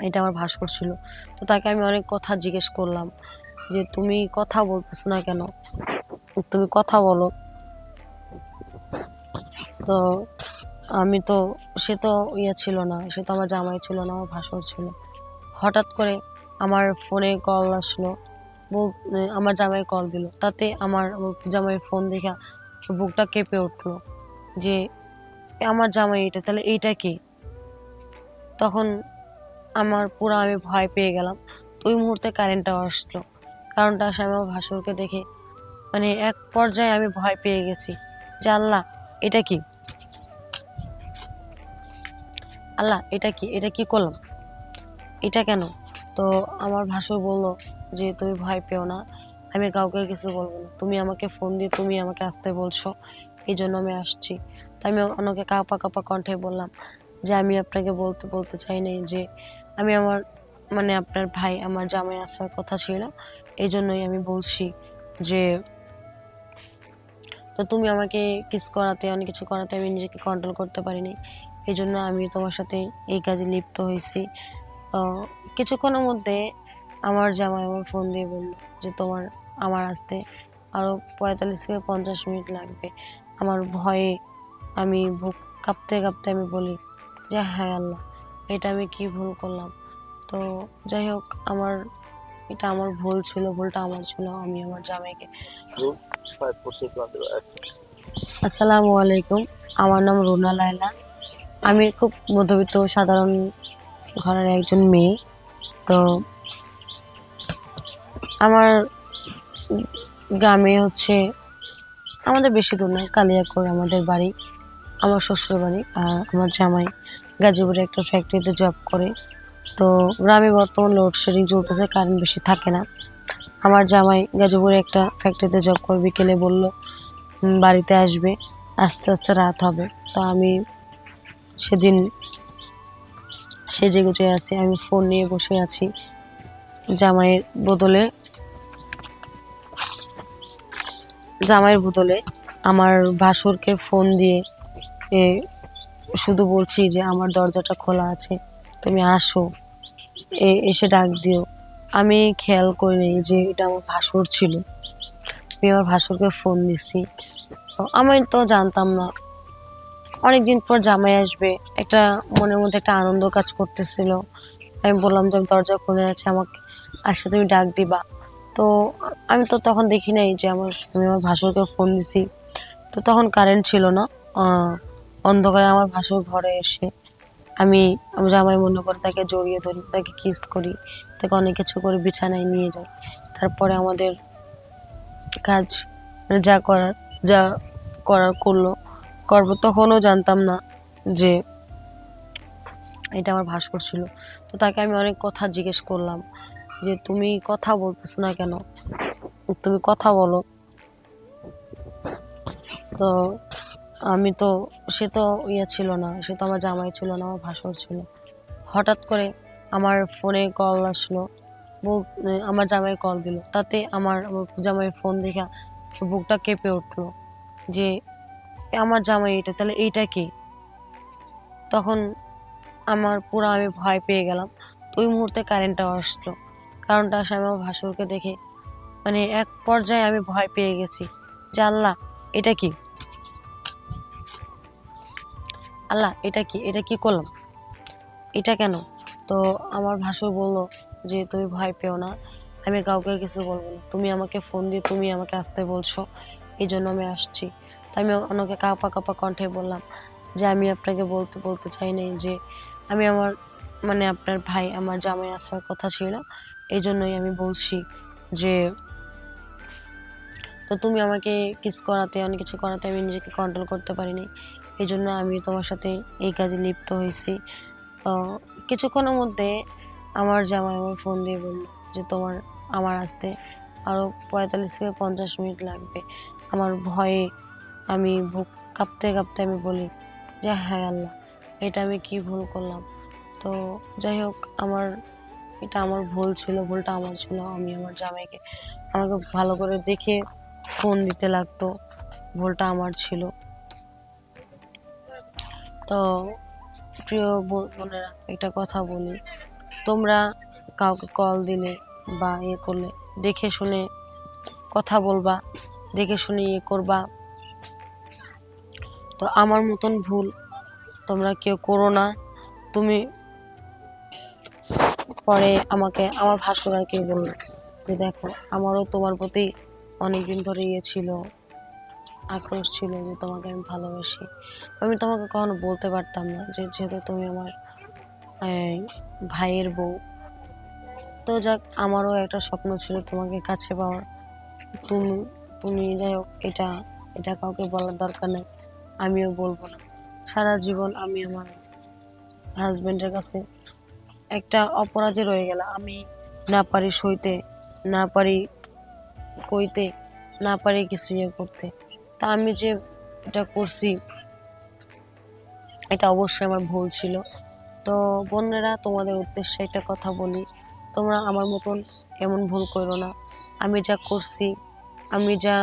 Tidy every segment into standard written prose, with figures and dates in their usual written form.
এটা আমার ভাস্কর ছিল। তো তাকে আমি অনেক কথা জিজ্ঞেস করলাম যে, "তুমি কথা বলতেছো না কেন? তুমি কথা বলো।" তো আমি তো সে তো ছিল না, সে তো আমার জামাই ছিল না, আমার ভাসুর ছিল। হঠাৎ করে আমার ফোনে কল আসলো, আমার জামাই কল দিল। তাতে আমার জামাইয়ের ফোন দেইখা বুকটা কেঁপে উঠল যে, আমার জামাই এটা, তাহলে এইটা কে? তখন আমি ভয় পেয়ে গেলাম। তো ওই মুহূর্তে কারেন্টটাও আসলো। কারেন্টটা আসে আমি আমার ভাসুরকে দেখে মানে এক পর্যায়ে আমি ভয় পেয়ে গেছি যে, আল্লাহ এটা কি? আল্লাহ এটা কি? এটা কি করলাম? এটা কেন? তো আমার ভাসুর বলল যে, "তুমি ভয় পেও না। আমি কাউকে কিছু বলব না। তুমি আমাকে ফোন দিয়ে তুমি আমাকে আসতে বলছো। এজন্য আমি আসছি।" তো আমি ওনাকে কাঁপা, কাঁপা কণ্ঠে বললাম যে, "আমি আপনাকে বলতে চাই নাই যে আমি আমার আপনার ভাই, আমার জামাই আসার কথা ছিল। এজন্যই আমি বলছি যে, তো তুমি আমাকে কিস করাতে, অনেক কিছু করাতে আমি নিজেকে কন্ট্রোল করতে পারি নাই। এজন্য আমি তোমার সাথে এই কাজে লিপ্ত হইছি।" তো কিছুক্ষণের মধ্যে আমার জামাই আমার ফোন দিয়ে বলল যে, আমার আসতে আরো ৪৫ থেকে ৫০ মিনিট লাগবে। আমার ভয়ে আমি বুক কাঁপতে, কাঁপতে আমি বলি যে, "হায় আল্লাহ! এটা আমি কি ভুল করলাম?" তো যাই হোক, এটা আমার ভুল ছিল, ভুলটা আমার ছিল। আমি আমার জামাইকে আসসালামু আলাইকুম। আমার নাম রুনা লায়লা। আমি খুব মধ্যবিত্ত সাধারণ ঘরের একজন মেয়ে। তো আমার গ্রামে আমাদের বেশি দূর নয়, কালিয়াকৈর আমাদের বাড়ি, আমার শ্বশুর বাড়ি। আর আমার জামাই গাজীপুরে একটা ফ্যাক্টরিতে জব করে। তো গ্রামে বর্তমান লোডশেডিং চলতেছে, কারেন্ট বেশি থাকে না। আমার জামাই গাজীপুরে একটা ফ্যাক্টরিতে জব করে, বিকেলে বলল বাড়িতে আসবে, আস্তে আস্তে রাত হবে। তো আমি সেদিন সেজেগুজে আছি, আমি ফোন নিয়ে বসে আছি। জামাইয়ের বদলে জামাইয়ের বদলে আমার ভাসুরকে ফোন দিয়ে শুধু বলছি যে, আমার দরজাটা খোলা আছে, তুমি আসো, এসে ডাক দিও। আমি খেয়াল করিনি যে এটা আমার ভাসুর ছিল। আমি আমার ভাসুরকে ফোন দিছি। তো আমি তো জানতাম না অনেকদিন পর জামাই আসবে। একটা মনের মধ্যে একটা আনন্দ কাজ করতেছিল। আমি বললাম যে, দরজা খুলে আছে, আমাকে আসে তুমি ডাক দিবা। তো আমি তো তখন দেখি নাই যে আমি আমার ভাসুরকে ফোন দিছি। তো তখন কারেন্ট ছিল না। অন্ধকারে আমার ভাসুর ঘরে এসে আমি জামাই মনে করে তাকে জড়িয়ে ধরি, তাকে কিস করি, তাকে অনেক কিছু করে বিছানায় নিয়ে যাই। তারপরে আমাদের কাজ যা করার যা করার করবো। তখনও জানতাম না যে এটা আমার ভাস্কর ছিল। তো তাকে আমি অনেক কথা জিজ্ঞেস করলাম যে, "তুমি কথা বলতেছো না কেন? তুমি কথা বলো।" তো আমি তো সে তো ছিল না, সে তো আমার জামাই ছিল না, আমার ভাসুর ছিল। হঠাৎ করে আমার ফোনে কল আসলো, আমার জামাই কল দিল। তাতে আমার জামাইয়ের ফোন দেইখা বুকটা কেঁপে উঠল যে, আমার জামাই এটা, তাহলে এইটা কে? তখন আমি ভয় পেয়ে গেলাম। তো ওই মুহূর্তে কারেন্টটাও আসলো। কারেন্টটা আসে আমি আমার ভাসুরকে দেখে এক পর্যায়ে আমি ভয় পেয়ে গেছি যে, আল্লাহ এটা কি? আল্লাহ এটা কি? এটা কি করলাম? এটা কেন? তো আমার ভাসুর বলল যে, "তুমি ভয় পেও না। আমি কাউকে কিছু বলব না। তুমি আমাকে ফোন দিয়ে তুমি আমাকে আসতে বলছো। এজন্য আমি আসছি।" তো আমি ওনাকে কাঁপা, কাঁপা কণ্ঠে বললাম যে, "আমি আপনাকে বলতে চাই নাই যে আমি আমার আপনার ভাই, আমার জামাই আসার কথা ছিল। এজন্যই আমি বলছি যে, তো তুমি আমাকে কিস করাতে, অনেক কিছু করাতে আমি নিজেকে কন্ট্রোল করতে পারি নাই। এজন্য আমি তোমার সাথে এই কাজে লিপ্ত হইছি।" তো কিছুক্ষণের মধ্যে আমার জামাই আমার ফোন দিয়ে বলল যে, আমার আসতে আরো ৪৫ থেকে ৫০ মিনিট লাগবে। আমার ভয়ে আমি বুক কাঁপতে, কাঁপতে আমি বলি যে, "হায় আল্লাহ! এটা আমি কি ভুল করলাম?" তো যাই হোক, এটা আমার ভুল ছিল, ভুলটা আমার ছিল। আমি আমার জামাইকে আমাকে ভালো করে দেখে ফোন দিতে লাগতো। ভুলটা আমার ছিল। তো প্রিয় বোনেরা, একটা কথা বলি তোমরা কাউকে কল দিলে বা ইয়ে করলে দেখে শুনে কথা বলবা, দেখে শুনে ইয়ে করবা। তো আমার মতন ভুল তোমরা কেউ করো না। তুমি পরে আমাকে আমার ভাসুর আর কি বললো যে দেখো, আমারও তোমার প্রতি অনেকদিন ধরে ইয়ে ছিল, আক্রোশ ছিল যে তোমাকে আমি ভালোবাসি। আমি তোমাকে কখনো বলতে পারতাম না, যেহেতু তুমি আমার ভাইয়ের বউ। তো যাক, আমারও একটা স্বপ্ন ছিল তোমাকে কাছে পাওয়ার। তুমি তুমি যাই হোক, এটা এটা কাউকে বলার দরকার নেই, আমিও বলবো না। সারা জীবন আমি আমার হাজবেন্ডের কাছে একটা অপরাধী রয়ে গেল। আমি না পারি সইতে, না পারি কইতে, না পারি কিছু ইয়ে করতে। তা আমি যে এটা করছি, এটা অবশ্যই আমার ভুল ছিল। তো বোনেরা, তোমাদের উদ্দেশ্যে একটা কথা বলি, তোমরা আমার মতন এমন ভুল করো না। আমি যা করছি, আমি যা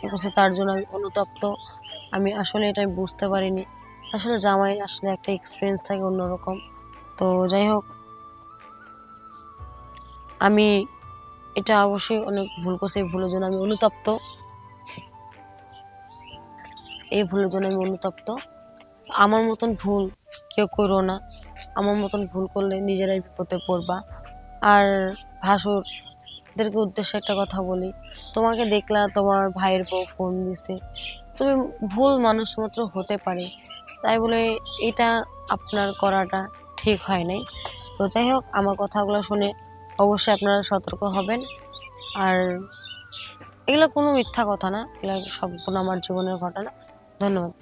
করছি তার জন্য আমি অনুতপ্ত। আমি আসলে এটা আমি বুঝতে পারিনি। আসলে জামাই আসলে একটা এক্সপিরিয়েন্স থাকে অন্যরকম। তো যাই হোক, আমি এটা অবশ্যই অনেক ভুল করছি। এই ভুলের জন্য আমি অনুতপ্ত, এই ভুলের জন্য আমি অনুতপ্ত। আমার মতন ভুল কেউ করো না। আমার মতন ভুল করলে নিজেরাই বিপদে পড়বা। আর ভাসুরদেরকে উদ্দেশ্যে একটা কথা বলি, তোমাকে দেখলা তোমার ভাইয়ের বউ ফোন দিছে, তুমি ভুল মানুষ মাত্র হতে পারে, তাই বলে এটা আপনার করাটা ঠিক হয় নাই। তো যাই হোক, আমার কথাগুলো শুনে অবশ্যই আপনারা সতর্ক হবেন। আর এগুলো কোনো মিথ্যা কথা না, এগুলো সম্পূর্ণ আমার জীবনের ঘটনা। ধন্যবাদ।